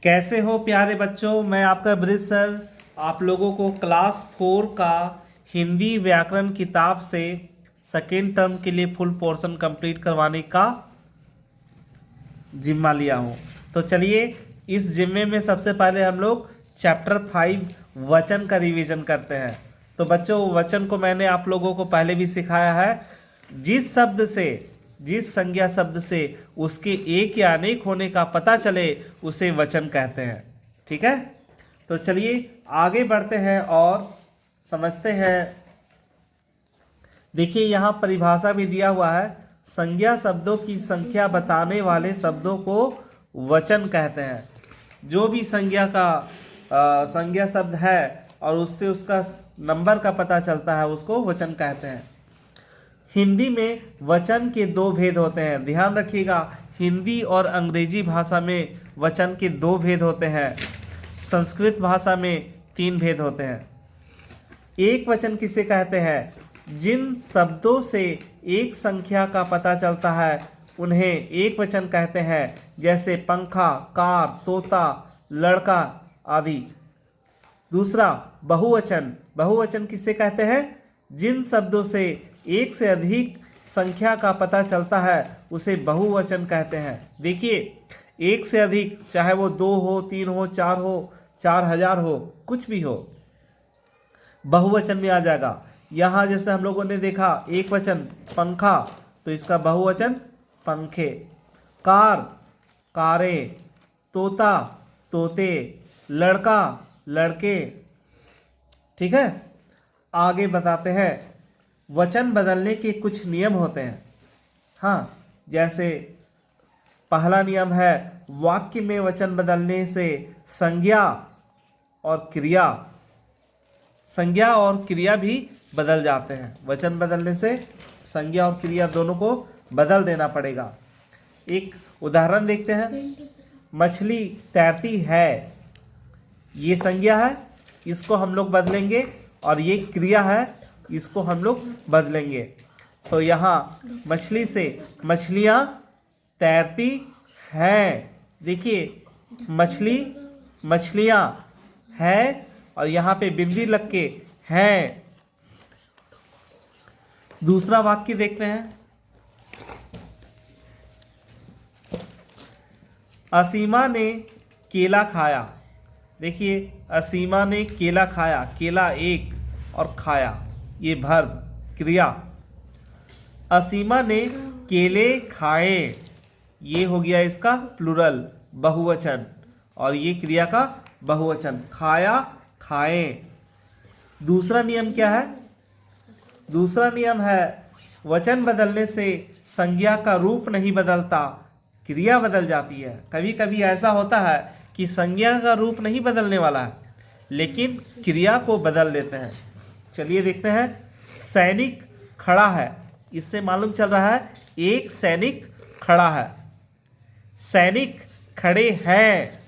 कैसे हो प्यारे बच्चों। मैं आपका ब्रिज सर आप लोगों को क्लास 4 का हिंदी व्याकरण किताब से सेकेंड टर्म के लिए फुल पोर्शन कंप्लीट करवाने का जिम्मा लिया हूँ। तो चलिए इस जिम्मे में सबसे पहले हम लोग चैप्टर 5 वचन का रिवीजन करते हैं। तो बच्चों वचन को मैंने आप लोगों को पहले भी सिखाया है। जिस संज्ञा शब्द से उसके एक या अनेक होने का पता चले उसे वचन कहते हैं। ठीक है, तो चलिए आगे बढ़ते हैं और समझते हैं। देखिए यहाँ परिभाषा भी दिया हुआ है। संज्ञा शब्दों की संख्या बताने वाले शब्दों को वचन कहते हैं। जो भी संज्ञा शब्द है और उससे उसका नंबर का पता चलता है उसको वचन कहते हैं। हिंदी में वचन के दो भेद होते हैं। ध्यान रखिएगा, हिंदी और अंग्रेजी भाषा में वचन के दो भेद होते हैं। संस्कृत भाषा में 3 भेद होते हैं। एक वचन किसे कहते हैं? जिन शब्दों से एक संख्या का पता चलता है उन्हें एक वचन कहते हैं, जैसे पंखा, कार, तोता, लड़का आदि। दूसरा बहुवचन किसे कहते हैं? जिन शब्दों से एक से अधिक संख्या का पता चलता है उसे बहुवचन कहते हैं। देखिए एक से अधिक, चाहे वो 2 हो, 3 हो, 4 हो, 4000 हो, कुछ भी हो, बहुवचन में आ जाएगा। यहाँ जैसे हम लोगों ने देखा एक वचन पंखा, तो इसका बहुवचन पंखे। कार, कारें। तोता, तोते। लड़का, लड़के। ठीक है, आगे बताते हैं। वचन बदलने के कुछ नियम होते हैं। हाँ, जैसे पहला नियम है वाक्य में वचन बदलने से संज्ञा और क्रिया भी बदल जाते हैं। वचन बदलने से संज्ञा और क्रिया दोनों को बदल देना पड़ेगा। एक उदाहरण देखते हैं। मछली तैरती है, ये संज्ञा है, इसको हम लोग बदलेंगे, और ये क्रिया है, इसको हम लोग बदलेंगे। तो यहाँ मछली से मछलियाँ तैरती हैं। देखिए मछलियाँ हैं और यहाँ पे बिंदी लग के हैं। दूसरा वाक्य देखते हैं। असीमा ने केला खाया। देखिए असीमा ने केला खाया, केला एक और खाया, ये वर्ब क्रिया। असीमा ने केले खाए, ये हो गया इसका प्लूरल बहुवचन, और ये क्रिया का बहुवचन खाया, खाए। दूसरा नियम क्या है? दूसरा नियम है वचन बदलने से संज्ञा का रूप नहीं बदलता, क्रिया बदल जाती है। कभी कभी ऐसा होता है कि संज्ञा का रूप नहीं बदलने वाला है लेकिन क्रिया को बदल देते हैं। चलिए देखते हैं। सैनिक खड़ा है, इससे मालूम चल रहा है एक सैनिक खड़ा है। सैनिक खड़े हैं।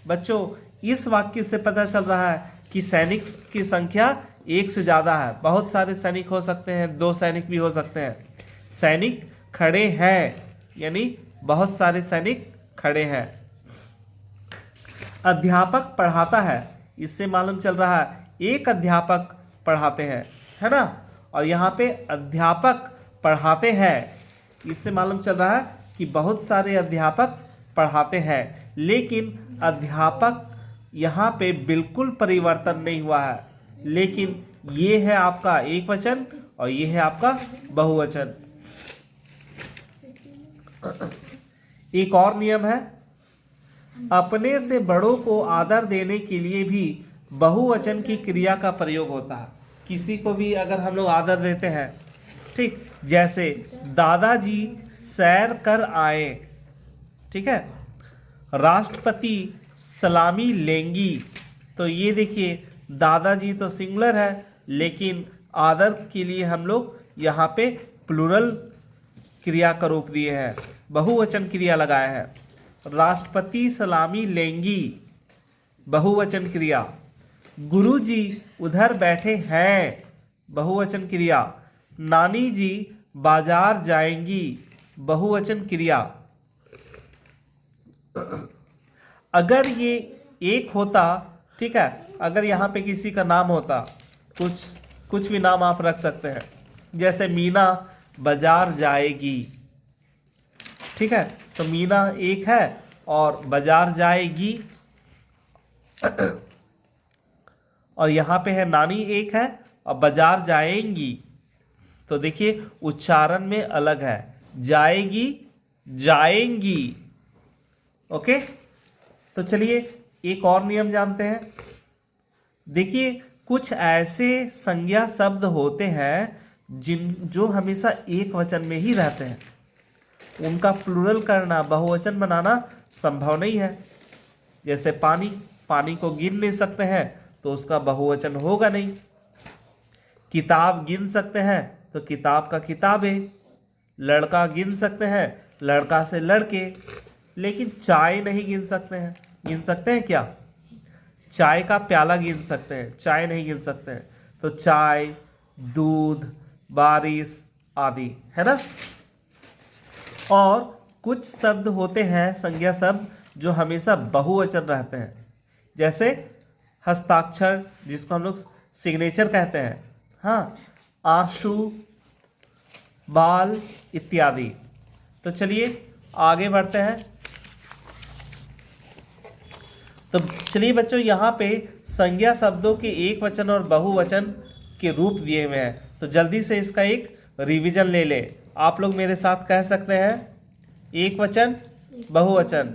बच्चों इस वाक्य से पता चल रहा है कि सैनिक की संख्या एक से ज़्यादा है। बहुत सारे सैनिक हो सकते हैं, 2 सैनिक भी हो सकते हैं। सैनिक खड़े हैं यानी बहुत सारे सैनिक खड़े हैं। अध्यापक पढ़ाता है, इससे मालूम चल रहा है एक अध्यापक पढ़ाते हैं, है ना। और यहाँ पे अध्यापक पढ़ाते हैं, इससे मालूम चल रहा है कि बहुत सारे अध्यापक पढ़ाते हैं। लेकिन अध्यापक यहाँ पे बिल्कुल परिवर्तन नहीं हुआ है, लेकिन ये है आपका एक वचन और ये है आपका बहुवचन। एक और नियम है, अपने से बड़ों को आदर देने के लिए भी बहुवचन की क्रिया का प्रयोग होता है। किसी को भी अगर हम लोग आदर देते हैं, ठीक, जैसे दादाजी सैर कर आए, ठीक है। राष्ट्रपति सलामी लेंगी, तो ये देखिए दादाजी तो सिंगुलर है लेकिन आदर के लिए हम लोग यहाँ पे प्लूरल क्रिया का रूप दिए हैं, बहुवचन क्रिया लगाए हैं। राष्ट्रपति सलामी लेंगी, बहुवचन क्रिया। गुरुजी उधर बैठे हैं, बहुवचन क्रिया। नानी जी बाजार जाएंगी, बहुवचन क्रिया। अगर ये एक होता, ठीक है, अगर यहाँ पे किसी का नाम होता, कुछ भी नाम आप रख सकते हैं, जैसे मीना बाजार जाएगी, ठीक है, तो मीना एक है और बाजार जाएगी, और यहाँ पे है नानी एक है और बाजार जाएंगी, तो देखिए उच्चारण में अलग है, जाएगी जाएंगी। ओके, तो चलिए एक और नियम जानते हैं। देखिए कुछ ऐसे संज्ञा शब्द होते हैं जो हमेशा एक वचन में ही रहते हैं, उनका प्लूरल करना, बहुवचन बनाना संभव नहीं है। जैसे पानी, पानी को गिन नहीं सकते हैं तो उसका बहुवचन होगा नहीं। किताब गिन सकते हैं तो किताब का किताबें। लड़का गिन सकते हैं, लड़का से लड़के। लेकिन चाय नहीं गिन सकते हैं। गिन सकते हैं क्या? चाय का प्याला गिन सकते हैं, चाय नहीं गिन सकते हैं। तो चाय, दूध, बारिश आदि, है ना। और कुछ शब्द होते हैं संज्ञा शब्द जो हमेशा बहुवचन रहते हैं, जैसे हस्ताक्षर, जिसको हम लोग सिग्नेचर कहते हैं, हाँ, आंसू, बाल इत्यादि। तो चलिए आगे बढ़ते हैं। तो चलिए बच्चों, यहाँ पे संज्ञा शब्दों के एक वचन और बहुवचन के रूप दिए हुए हैं, तो जल्दी से इसका एक रिवीजन ले ले। आप लोग मेरे साथ कह सकते हैं, एक वचन, बहुवचन।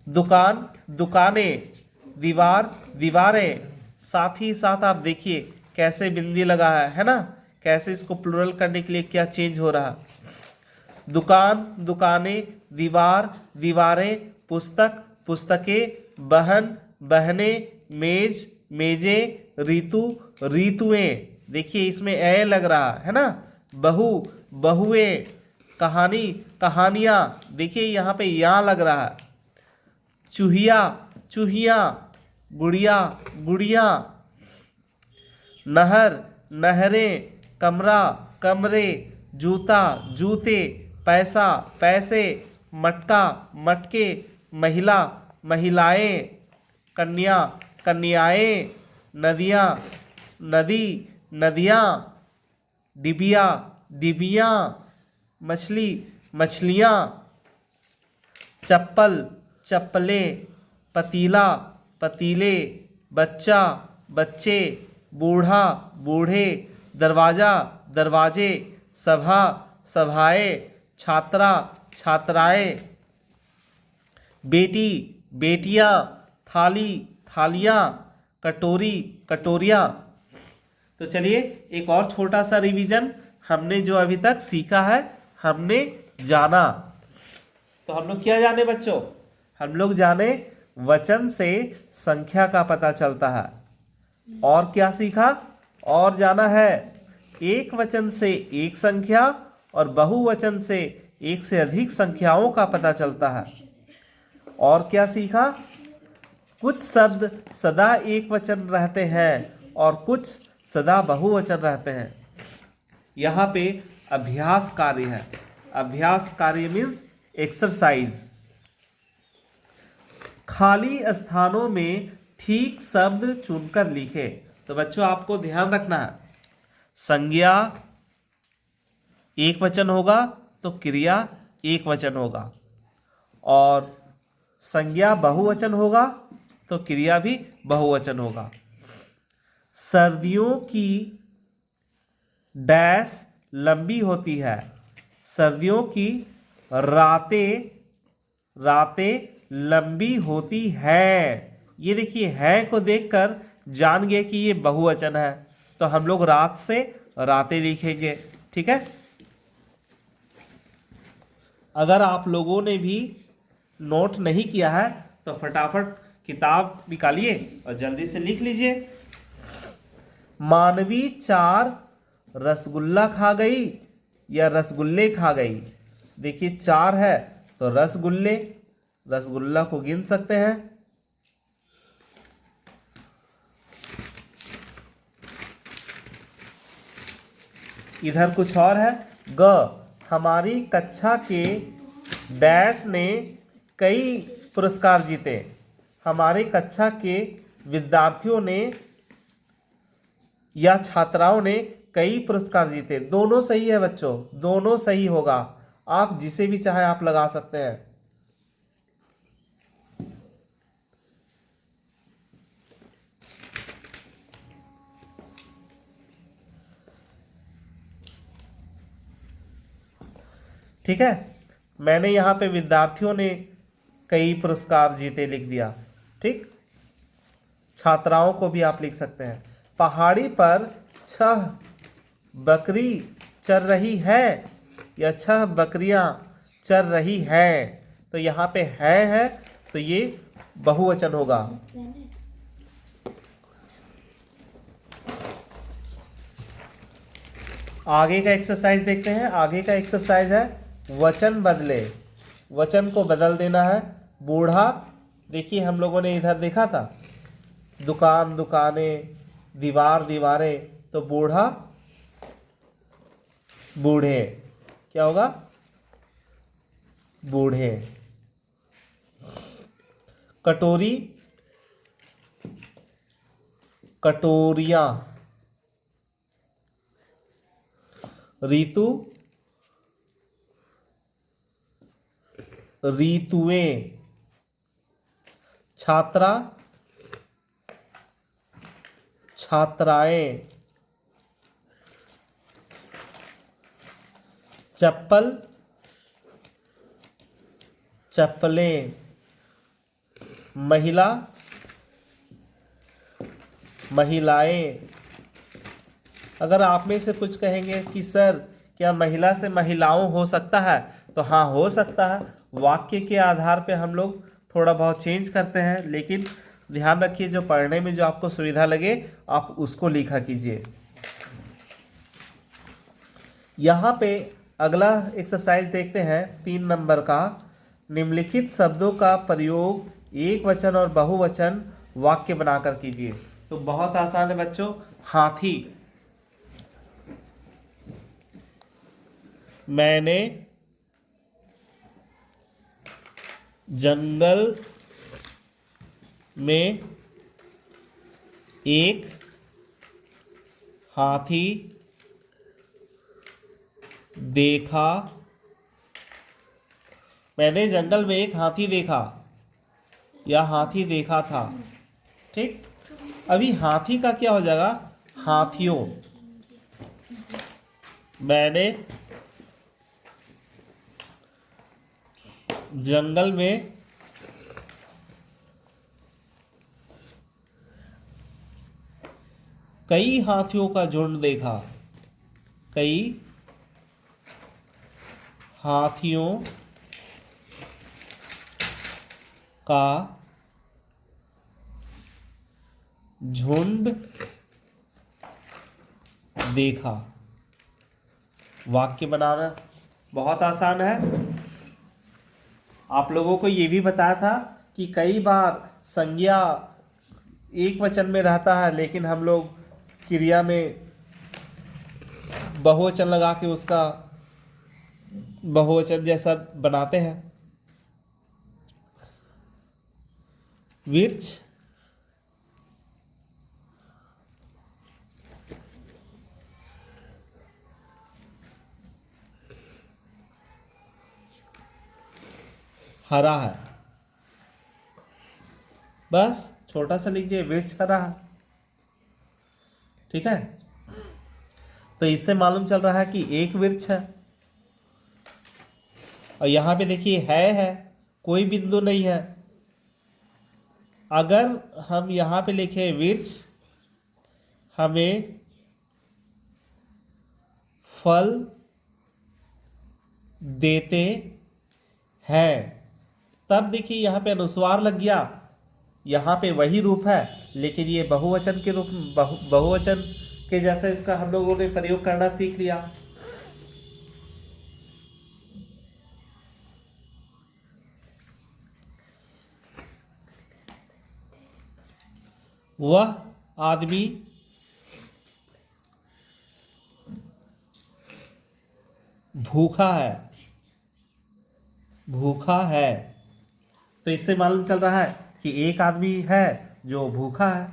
दुकान, दुकानें। दीवार, दीवारें। साथ ही साथ आप देखिए कैसे बिंदी लगा है ना, कैसे इसको प्लूरल करने के लिए क्या चेंज हो रहा। दुकान, दुकानें, दीवार, दीवारें, पुस्तक, पुस्तकें, बहन, बहनें, मेज, मेजें, ऋतु, ऋतुएं। देखिए इसमें ए लग रहा है ना। बहू, बहुएं। कहानी, कहानियां। देखिए यहाँ पे या लग रहा है। चूहिया, चूहिया। गुड़िया, गुड़िया। नहर, नहरें। कमरा, कमरे। जूता, जूते। पैसा, पैसे। मटका, मटके। महिला, महिलाएं। कन्या, कन्याएं। नदियाँ, नदी, नदियाँ। डिबिया, डिबियाँ। मछली, मछलियाँ। चप्पल, चप्पलें। पतीला, पतीले। बच्चा, बच्चे। बूढ़ा, बूढ़े। दरवाजा, दरवाजे। सभा, सभाएं। छात्रा, छात्राएं। बेटी, बेटियां। थाली, थालियां। कटोरी, कटोरियां। तो चलिए एक और छोटा सा रिवीजन। हमने जो अभी तक सीखा है, हमने जाना। तो हम लोग क्या जाने बच्चों? हम लोग जाने वचन से संख्या का पता चलता है। और क्या सीखा? और जाना है एक वचन से एक संख्या और बहुवचन से एक से अधिक संख्याओं का पता चलता है। और क्या सीखा? कुछ शब्द सदा एक वचन रहते हैं और कुछ सदा बहुवचन रहते हैं। यहाँ पे अभ्यास कार्य है। अभ्यास कार्य मीन्स एक्सरसाइज। खाली स्थानों में ठीक शब्द चुनकर लिखे। तो बच्चों आपको ध्यान रखना है, संज्ञा एक वचन होगा तो क्रिया एक वचन होगा, और संज्ञा बहुवचन होगा तो क्रिया भी बहुवचन होगा। सर्दियों की डैश लंबी होती है। सर्दियों की रातें, रातें लंबी होती है। ये देखिए है को देखकर जान गए कि ये बहुवचन है, तो हम लोग रात से रातें लिखेंगे। ठीक है। अगर आप लोगों ने भी नोट नहीं किया है तो फटाफट किताब निकालिए और जल्दी से लिख लीजिए। मानवी 4 रसगुल्ला खा गई या रसगुल्ले खा गई। देखिए 4 है तो रसगुल्ले, रसगुल्ला को गिन सकते हैं। इधर कुछ और है। ग, हमारी कक्षा के डैश ने कई पुरस्कार जीते। हमारे कक्षा के विद्यार्थियों ने या छात्राओं ने कई पुरस्कार जीते। दोनों सही है बच्चों, दोनों सही होगा। आप जिसे भी चाहे आप लगा सकते हैं। ठीक है, मैंने यहाँ पे विद्यार्थियों ने कई पुरस्कार जीते लिख दिया। ठीक, छात्राओं को भी आप लिख सकते हैं। पहाड़ी पर 6 बकरी चर रही है या 6 बकरियां चर रही है, तो यहाँ पे है तो ये बहुवचन होगा। आगे का एक्सरसाइज देखते हैं। आगे का एक्सरसाइज है वचन बदले। वचन को बदल देना है। बूढ़ा, देखिए हम लोगों ने इधर देखा था दुकान दुकानें, दीवार दीवारें, तो बूढ़ा बूढ़े, क्या होगा? बूढ़े। कटोरी कटोरियां। ऋतु ऋतुएं। छात्रा छात्राएं। चप्पल चप्पलें। महिला महिलाएं। अगर आप में से कुछ कहेंगे कि सर क्या महिला से महिलाओं हो सकता है, तो हाँ हो सकता है। वाक्य के आधार पे हम लोग थोड़ा बहुत चेंज करते हैं, लेकिन ध्यान रखिए जो पढ़ने में जो आपको सुविधा लगे आप उसको लिखा कीजिए। यहाँ पे अगला एक्सरसाइज देखते हैं 3 नंबर का। निम्नलिखित शब्दों का प्रयोग एक वचन और बहुवचन वाक्य बनाकर कीजिए। तो बहुत आसान है बच्चों। हाथी, मैंने जंगल में एक हाथी देखा। मैंने जंगल में एक हाथी देखा या हाथी देखा था। ठीक, अभी हाथी का क्या हो जाएगा? हाथियों। मैंने जंगल में कई हाथियों का झुंड देखा। कई हाथियों का झुंड देखा। वाक्य बनाना बहुत आसान है। आप लोगों को ये भी बताया था कि कई बार संज्ञा एक वचन में रहता है, लेकिन हम लोग क्रिया में बहुवचन लगा के उसका बहुवचन जैसा बनाते हैं। वृक्ष, हरा है। बस छोटा सा लिख दिए, वृक्ष हरा है। ठीक है, तो इससे मालूम चल रहा है कि एक वृक्ष है। और यहां पे देखिए है, कोई बिंदु नहीं है। अगर हम यहां पे लिखे वृक्ष हमें फल देते हैं, तब देखिए यहां पे अनुस्वार लग गया। यहाँ पे वही रूप है, लेकिन ये बहुवचन के रूप बहुवचन के जैसा इसका हम लोगों ने प्रयोग करना सीख लिया। वह आदमी भूखा है। भूखा है, तो इससे मालूम चल रहा है कि एक आदमी है जो भूखा है।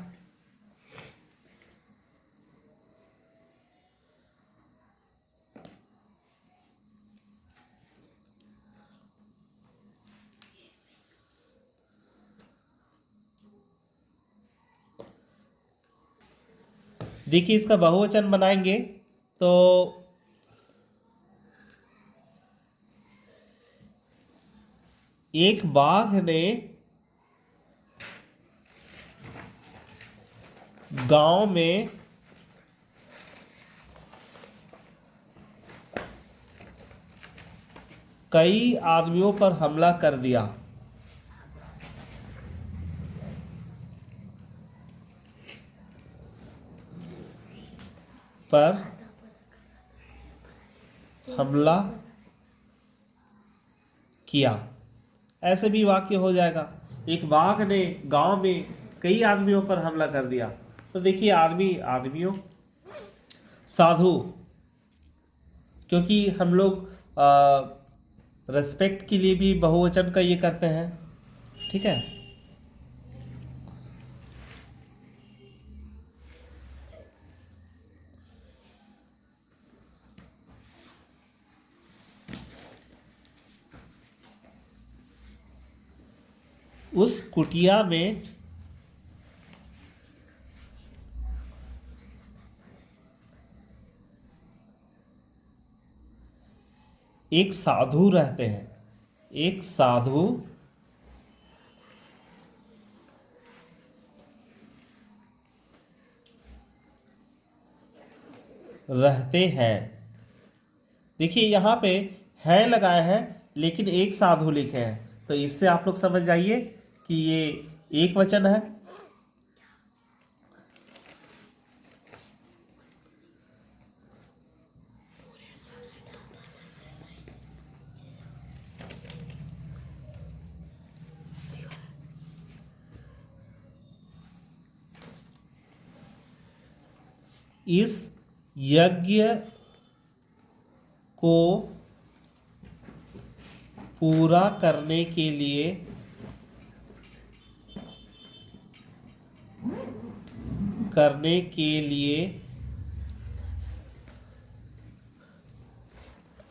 देखिए इसका बहुवचन बनाएंगे तो एक बाघ ने गांव में कई आदमियों पर हमला कर दिया। पर हमला किया, ऐसे भी वाक्य हो जाएगा। एक बाघ ने गांव में कई आदमियों पर हमला कर दिया। तो देखिए आदमियों, साधु, क्योंकि हम लोग रेस्पेक्ट के लिए भी बहुवचन का ये करते हैं, ठीक है। उस कुटिया में एक साधु रहते हैं। एक साधु रहते हैं। देखिए यहाँ पे है लगाए हैं लेकिन एक साधु लिखे हैं, तो इससे आप लोग समझ जाइए कि ये एक वचन है। इस यज्ञ को पूरा करने के लिए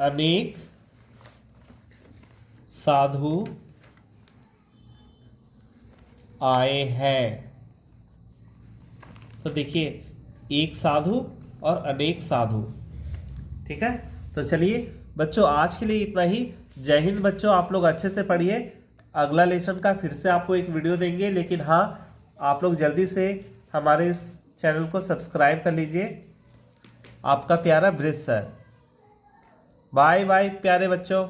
अनेक साधु आए हैं। तो देखिए एक साधु और अनेक साधु, ठीक है। तो चलिए बच्चों आज के लिए इतना ही। जय हिंद बच्चों, आप लोग अच्छे से पढ़िए। अगला लेसन का फिर से आपको एक वीडियो देंगे, लेकिन हाँ आप लोग जल्दी से हमारे इस चैनल को सब्सक्राइब कर लीजिए। आपका प्यारा ब्रिज सर। बाय बाय प्यारे बच्चों।